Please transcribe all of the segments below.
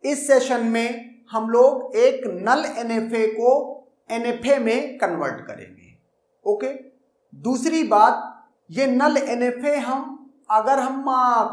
इस सेशन में हम लोग एक नल NFA को NFA में कन्वर्ट करेंगे। ओके, दूसरी बात, ये नल NFA अगर हम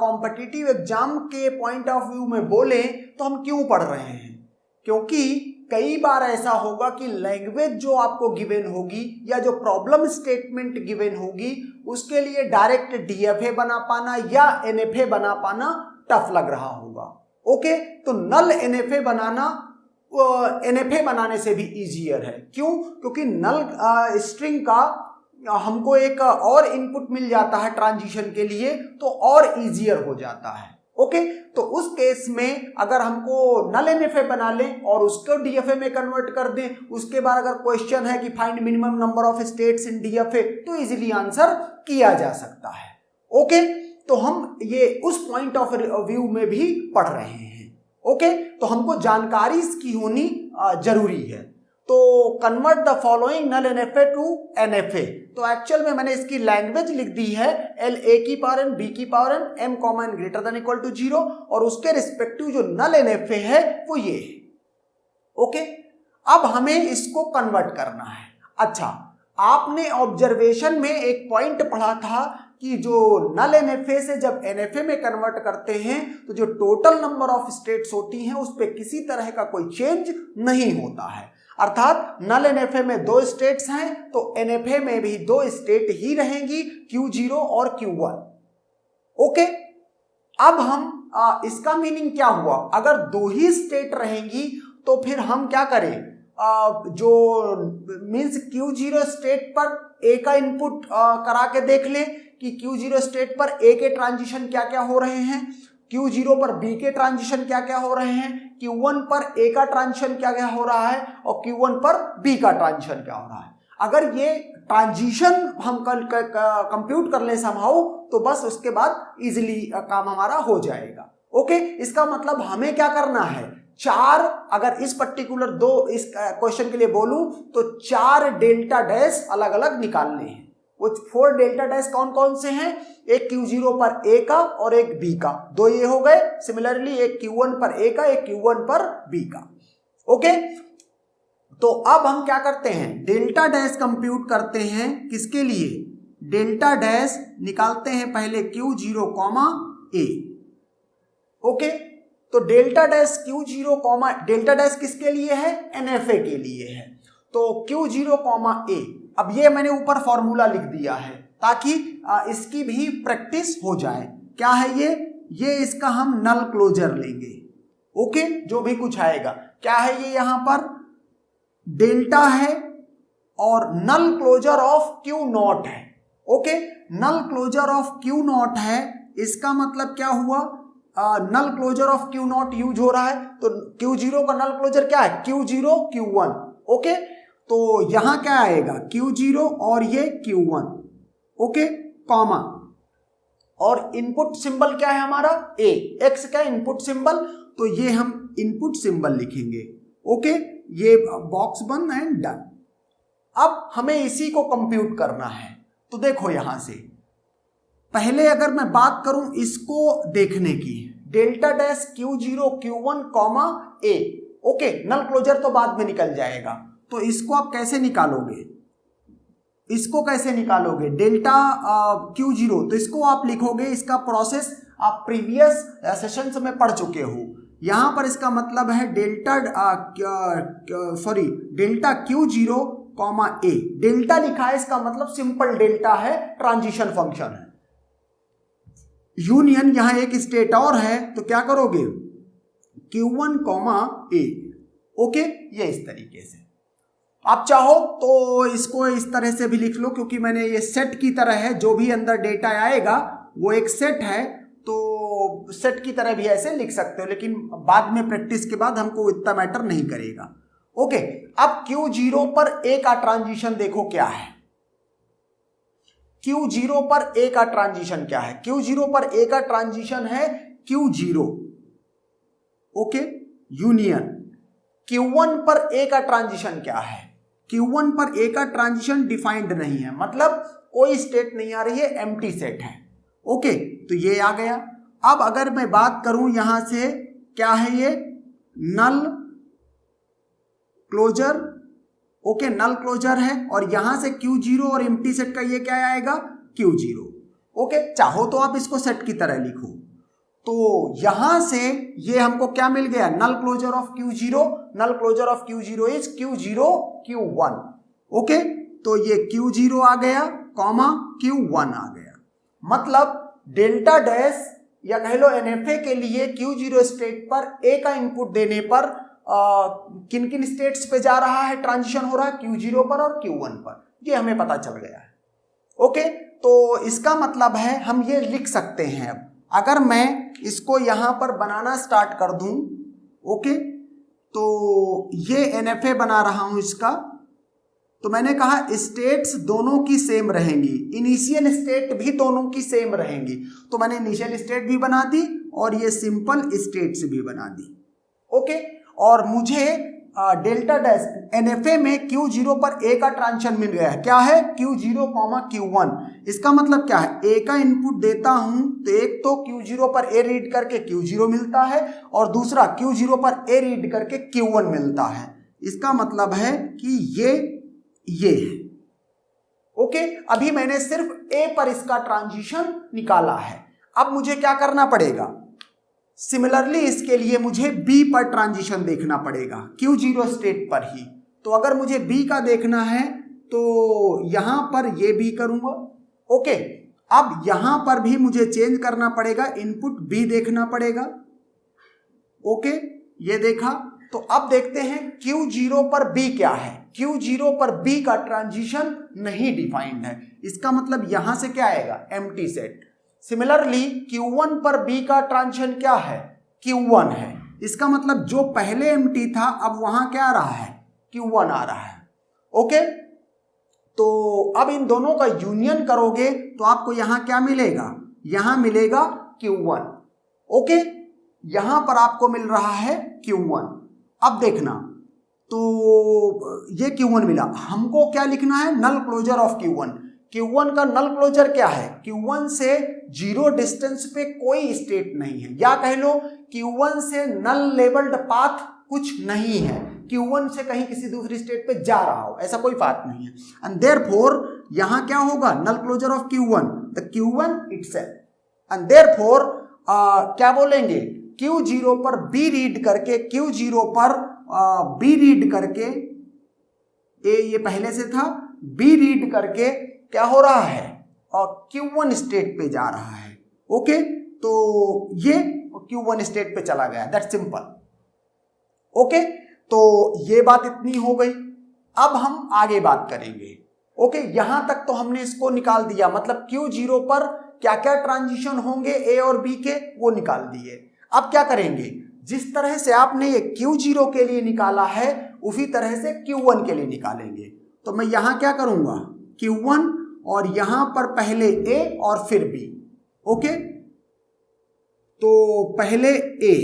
कॉम्पिटिटिव एग्जाम के पॉइंट ऑफ व्यू में बोले तो हम क्यों पढ़ रहे हैं, क्योंकि कई बार ऐसा होगा कि लैंग्वेज जो आपको गिवन होगी या जो प्रॉब्लम स्टेटमेंट गिवन होगी उसके लिए डायरेक्ट DFA बना पाना या NFA बना पाना टफ लग रहा होगा। ओके, तो नल NFA बनाना NFA बनाने से भी ईजियर है। क्यों? क्योंकि नल स्ट्रिंग का हमको एक और इनपुट मिल जाता है ट्रांजिशन के लिए, तो और ईजियर हो जाता है। ओके, तो उस केस में अगर हमको नल NFA बना लें और उसको DFA में कन्वर्ट कर दें, उसके बाद अगर क्वेश्चन है कि find minimum number of states in DFA, तो इजीली आंसर किया जा सकता है। ओके, तो हम ये उस पॉइंट ऑफ व्यू में भी पढ़ रहे हैं। ओके, तो हमको जानकारी इसकी होनी जरूरी है। तो convert the following null NFA to NFA, तो एक्चुअल में मैंने इसकी लैंग्वेज लिख दी है LA की पावर n B की power n m comma n greater than equal to 0, और उसके रिस्पेक्टिव जो नल NFA है वो ये है। ओके, अब हमें इसको कन्वर्ट करना है। अच्छा, आपने ऑब्जर्वेशन में एक पॉइंट पढ़ा था कि जो नल NFA से जब NFA में कन्वर्ट करते हैं तो जो टोटल नंबर ऑफ स्टेट्स होती हैं उस पर किसी तरह का कोई चेंज नहीं होता है। अर्थात नल NFA में 2 स्टेट्स हैं तो NFA में भी 2 स्टेट ही रहेंगी, Q0 और Q1। ओके, अब हम इसका मीनिंग क्या हुआ, अगर 2 ही स्टेट रहेंगी तो फिर हम क्या करें, जो मीन्स Q0 स्टेट पर A का इनपुट करा के देख लें कि Q0 स्टेट पर A के ट्रांजिशन क्या क्या हो रहे हैं, Q0 पर B के ट्रांजिशन क्या क्या हो रहे हैं, Q1 पर A का ट्रांजिशन क्या क्या हो रहा है और Q1 पर B का ट्रांजिशन क्या हो रहा है। अगर ये ट्रांजिशन हम कल कंप्यूट कर लें समहाउ, तो बस उसके बाद इजीली काम हमारा हो जाएगा। ओके, इसका मतलब हमें क्या करना है, 4, अगर इस पर्टिकुलर 2 इस क्वेश्चन के लिए बोलूं तो 4 डेल्टा डैश अलग अलग निकालने हैं। वो 4 डेल्टा डैश कौन कौन से हैं, एक Q0 पर A का और एक B का, 2 ये हो गए। सिमिलरली एक Q1 पर A का, एक Q1 पर B का। ओके, तो अब हम क्या करते हैं, डेल्टा डैश कंप्यूट करते हैं। किसके लिए, डेल्टा डैश निकालते हैं पहले Q0 कॉमा A। ओके, तो delta dash Q0 comma, delta dash किसके लिए है, NFA के लिए है, तो Q0 कॉमा A। अब ये मैंने ऊपर फॉर्मूला लिख दिया है ताकि इसकी भी प्रैक्टिस हो जाए। क्या है ये इसका हम नल क्लोजर लेंगे। ओके, जो भी कुछ आएगा, क्या है ये, यहां पर डेल्टा है और नल क्लोजर ऑफ Q0 है। Okay, null closure of Q0 है, इसका मतलब क्या हुआ, नल क्लोजर ऑफ Q0 यूज हो रहा है, तो Q0 का नल क्लोजर क्या है, Q0 Q1। ओके, तो यहां क्या आएगा, Q0 और ये Q1। ओके, कॉमा, और इनपुट सिंबल क्या है हमारा, A, X का इनपुट सिंबल, तो ये हम इनपुट सिंबल लिखेंगे। ओके, ये बॉक्स बंद एंड डन। अब हमें इसी को कंप्यूट करना है, तो देखो यहां से पहले अगर मैं बात करूं इसको देखने की, delta dash Q0 Q1 comma A। Okay, null closure तो बाद में निकल जाएगा, तो इसको आप कैसे निकालोगे, इसको कैसे निकालोगे, डेल्टा Q0, तो इसको आप लिखोगे, इसका प्रोसेस आप प्रीवियस सेशंस में पढ़ चुके हो। यहां पर इसका मतलब है delta delta Q0 comma A। Delta लिखा है, इसका मतलब सिंपल डेल्टा है, ट्रांजिशन फंक्शन है। यूनियन, यहां एक स्टेट और है, तो क्या करोगे, Q1 कॉमा A। ओके, ये इस तरीके से आप चाहो तो इसको इस तरह से भी लिख लो, क्योंकि मैंने ये सेट की तरह है, जो भी अंदर डेटा आएगा वो एक सेट है, तो सेट की तरह भी ऐसे लिख सकते हो, लेकिन बाद में प्रैक्टिस के बाद हमको इतना मैटर नहीं करेगा। ओके, अब Q0 पर A का ट्रांजिशन देखो क्या है, Q0 पर A का ट्रांजिशन क्या है, Q0 पर A का ट्रांजिशन है Q0। ओके, यूनियन Q1 पर A का ट्रांजिशन क्या है, Q1 पर A का ट्रांजिशन डिफाइंड नहीं है, मतलब कोई स्टेट नहीं आ रही है, एम्प्टी सेट है। ओके, तो ये आ गया। अब अगर मैं बात करूं यहां से, क्या है ये, नल क्लोजर, ओके, नल क्लोजर है, और यहां से Q0 और एम्प्टी सेट का ये क्या आएगा, Q0, ओके। चाहो तो आप इसको सेट की तरह लिखो। तो यहां से ये हमको क्या मिल गया, null closure of Q0, null closure of Q0 is Q0 Q1, okay. तो ये Q0 आ गया कॉमा Q1 आ गया। मतलब डेल्टा डैश या कह लो NFA के लिए Q0 स्टेट पर A का इनपुट देने पर किन किन स्टेट्स पे जा रहा है, ट्रांजिशन हो रहा है, Q0 पर और Q1 पर, ये हमें पता चल गया है, ओके। तो इसका मतलब है हम ये लिख सकते हैं। अब अगर मैं इसको यहां पर बनाना स्टार्ट कर दूं, ओके, तो ये NFA बना रहा हूं इसका। तो मैंने कहा स्टेट्स दोनों की सेम रहेंगी, इनिशियल स्टेट भी दोनों की सेम रहेंगी, तो मैंने इनिशियल स्टेट भी बना दी और ये सिंपल स्टेट्स भी बना दी, ओके। और मुझे डेल्टा डैश NFA में Q0 पर A का ट्रांजिशन मिल गया है, क्या है, Q0, Q1। इसका मतलब क्या है, A का इनपुट देता हूं तो एक तो Q0 पर A रीड करके Q0 मिलता है, और दूसरा Q0 पर A रीड करके Q1 मिलता है। इसका मतलब है कि ये है, ओके। अभी मैंने सिर्फ A पर इसका ट्रांजिशन निकाला है। अब मुझे क्या करना पड़ेगा, सिमिलरली इसके लिए मुझे B पर ट्रांजिशन देखना पड़ेगा, Q0 स्टेट पर ही। तो अगर मुझे B का देखना है तो यहां पर ये B करूंगा, ओके। अब यहां पर भी मुझे चेंज करना पड़ेगा, इनपुट B देखना पड़ेगा, ओके, ये देखा। तो अब देखते हैं Q0 पर B क्या है। Q0 पर B का ट्रांजिशन नहीं डिफाइंड है, इसका मतलब यहां से क्या आएगा, एम्प्टी सेट। सिमिलरली Q1 पर B का ट्रांजिशन क्या है, Q1 है, इसका मतलब जो पहले एम्प्टी था अब वहां क्या आ रहा है, Q1 आ रहा है, ओके। तो अब इन दोनों का यूनियन करोगे तो आपको यहां क्या मिलेगा, यहां मिलेगा Q1, ओके। यहां पर आपको मिल रहा है Q1। अब देखना, तो ये Q1 मिला, हमको क्या लिखना है, नल क्लोजर ऑफ Q1। Q1 का नल क्लोजर क्या है, Q1 से 0 डिस्टेंस पे कोई स्टेट नहीं है, या कह लो Q1 से नल लेबल्ड पाथ कुछ नहीं है, Q1 से कहीं किसी दूसरी स्टेट पे जा रहा हो, ऐसा कोई बात नहीं है। एंड देयरफॉर यहां क्या होगा, null closure of Q1 the Q1 itself. And therefore क्या बोलेंगे, Q0 पर B रीड करके, Q0 पर B रीड करके, A ये पहले से था, B रीड करके क्या हो रहा है, और Q1 स्टेट पे जा रहा है, ओके। तो ये Q1 स्टेट पे चला गया, दैट्स सिंपल, ओके। तो ये बात इतनी हो गई। अब हम आगे बात करेंगे, ओके। यहां तक तो हमने इसको निकाल दिया, मतलब Q0 पर क्या क्या ट्रांजिशन होंगे A और B के, वो निकाल दिए। अब क्या करेंगे, जिस तरह से आपने ये Q0 के लिए निकाला है उसी तरह से Q1 के लिए निकालेंगे। तो मैं यहां क्या करूंगा, Q1 और यहां पर पहले A और फिर B, ओके। तो पहले A,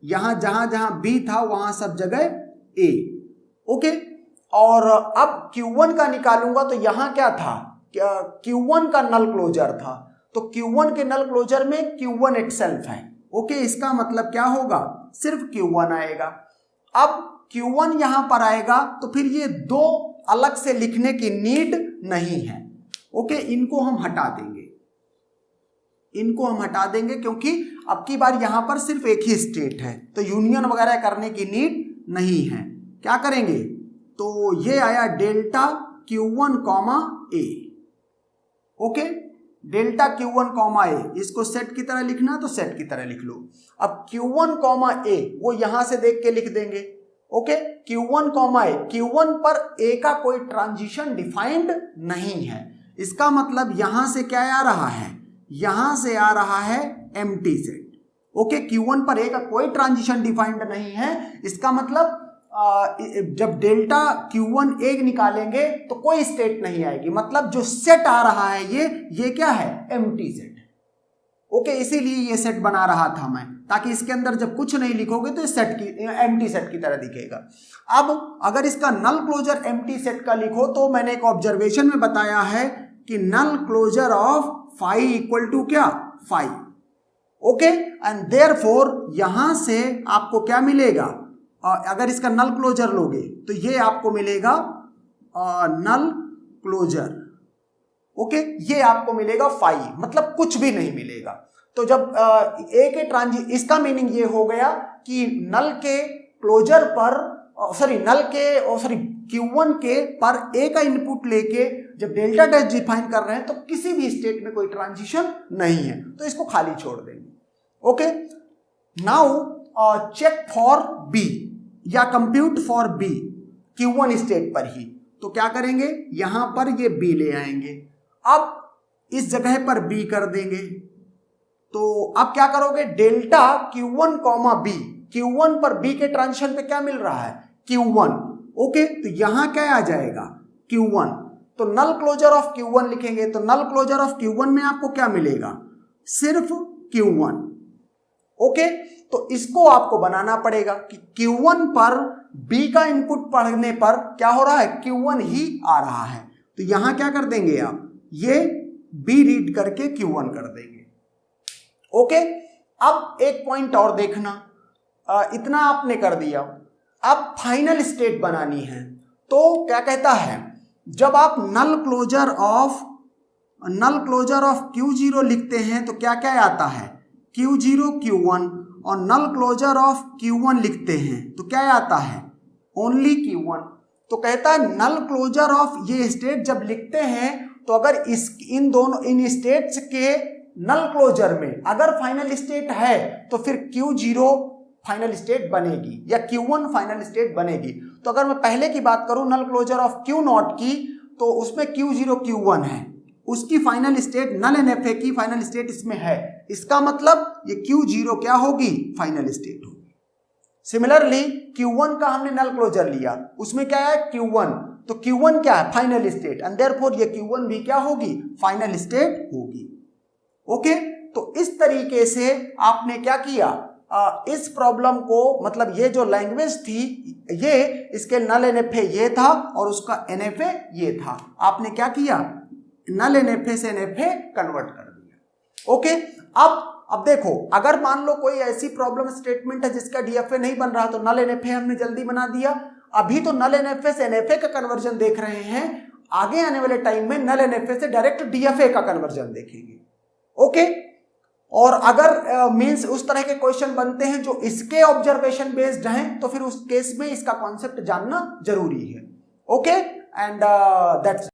यहां जहां जहां B था वहां सब जगह A, ओके। और अब Q1 का निकालूंगा तो यहां क्या था, Q1 का नल क्लोजर था, तो Q1 के नल क्लोजर में Q1 इटसेल्फ है, ओके। इसका मतलब क्या होगा, सिर्फ Q1 आएगा। अब Q1 यहां पर आएगा तो फिर ये दो अलग से लिखने की नीड नहीं है, ओके। इनको हम हटा देंगे, इनको हम हटा देंगे, क्योंकि अब की बार यहां पर सिर्फ एक ही स्टेट है, तो यूनियन वगैरह करने की नीड नहीं है। क्या करेंगे, तो ये आया delta Q1 comma A, okay. Delta Q1 comma A, इसको सेट की तरह लिखना तो सेट की तरह लिख लो। अब Q1 कॉमा A वो यहां से देख के लिख देंगे, okay. Q1 comma A, Q1 पर A का कोई ट्रांजिशन डिफाइंड नहीं है, इसका मतलब यहां से क्या आ रहा है, यहां से आ रहा है एम्प्टी सेट, ओके। Q1 पर A का कोई ट्रांजिशन डिफाइंड नहीं है, इसका मतलब जब डेल्टा Q1 A निकालेंगे तो कोई स्टेट नहीं आएगी, मतलब जो सेट आ रहा है ये क्या है, एम्प्टी सेट, ओके। इसीलिए ये सेट बना रहा था मैं, ताकि इसके अंदर जब कुछ नहीं लिखोगे तो सेट की एम्प्टी सेट की तरह दिखेगा। अब अगर इसका नल क्लोजर एम्प्टी सेट का लिखो तो मैंने एक ऑब्जर्वेशन में बताया है कि null closure of phi equal to क्या, फाई, ओके, एंड देयरफॉर यहां से आपको क्या मिलेगा, अगर इसका नल क्लोजर लोगे तो ये आपको मिलेगा नल क्लोजर। ओके, ये आपको मिलेगा फाई, मतलब कुछ भी नहीं मिलेगा। तो जब ए के इसका मीनिंग ये हो गया कि नल के क्लोजर पर Q1 के पर ए का इनपुट लेके जब डेल्टा डैश डिफाइन कर रहे हैं तो किसी भी स्टेट में कोई ट्रांजिशन नहीं है, तो इसको खाली छोड़ देंगे। Okay, now check for B या compute for B Q1 state पर ही, तो क्या करेंगे, यहां पर ये बी ले आएंगे, अब इस जगह पर बी कर देंगे। तो अब क्या करोगे, delta Q1 comma B, Q1 पर बी के ट्रांजिशन पे क्या मिल रहा है, Q1। ओके, तो यहां क्या आ जाएगा, Q1, तो नल क्लोजर ऑफ Q1 लिखेंगे, तो नल क्लोजर ऑफ Q1 में आपको क्या मिलेगा, सिर्फ Q1। ओके, तो इसको आपको बनाना पड़ेगा कि Q1 पर B का इनपुट पढ़ने पर क्या हो रहा है, Q1 ही आ रहा है। तो यहां क्या कर देंगे आप, ये B रीड करके Q1 कर देंगे। ओके, अब एक पॉइंट और देखना, इतना आपने कर दिया, अब फाइनल स्टेट बनानी है। तो क्या कहता है, जब आप नल क्लोजर ऑफ Q0 लिखते हैं तो क्या क्या आता है, Q0 Q1, और नल क्लोजर ऑफ Q1 लिखते हैं तो क्या आता है, ओनली Q1। तो कहता है नल क्लोजर ऑफ ये स्टेट जब लिखते हैं तो अगर इन स्टेट्स के नल क्लोजर में अगर फाइनल स्टेट है तो फिर Q0 फाइनल स्टेट बनेगी या Q1 फाइनल स्टेट बनेगी। तो अगर मैं पहले की बात करूं नल क्लोजर ऑफ Q0 की, तो उसमें Q0 Q1 है, उसकी फाइनल स्टेट नल NFA की फाइनल स्टेट इसमें है, इसका मतलब ये Q0 क्या होगी, फाइनल स्टेट होगी। सिमिलरली Q1 का हमने नल क्लोजर लिया, उसमें क्या है, Q1, तो Q1 क्या है, फाइनल स्टेट, एंड देयरफॉर ये Q1 भी क्या होगी, फाइनल स्टेट होगी। ओके, तो इस तरीके से आपने क्या किया, इस प्रॉब्लम को, मतलब ये जो लैंग्वेज थी, ये इसके नल NFA ये था और उसका NFA ये था, आपने क्या किया, नल NFA से NFA कन्वर्ट कर दिया। ओके, अब देखो, अगर मान लो कोई ऐसी प्रॉब्लम स्टेटमेंट है जिसका DFA नहीं बन रहा, तो नल NFA हमने जल्दी बना दिया। अभी तो नल NFA से NFA का कन्वर्जन देख रहे हैं, आगे आने वाले टाइम में नल NFA से डायरेक्ट DFA का कन्वर्जन देखेंगे। ओके, और अगर मींस उस तरह के क्वेश्चन बनते हैं जो इसके ऑब्जर्वेशन बेस्ड हैं, तो फिर उस केस में इसका कॉन्सेप्ट जानना जरूरी है। Okay, and that's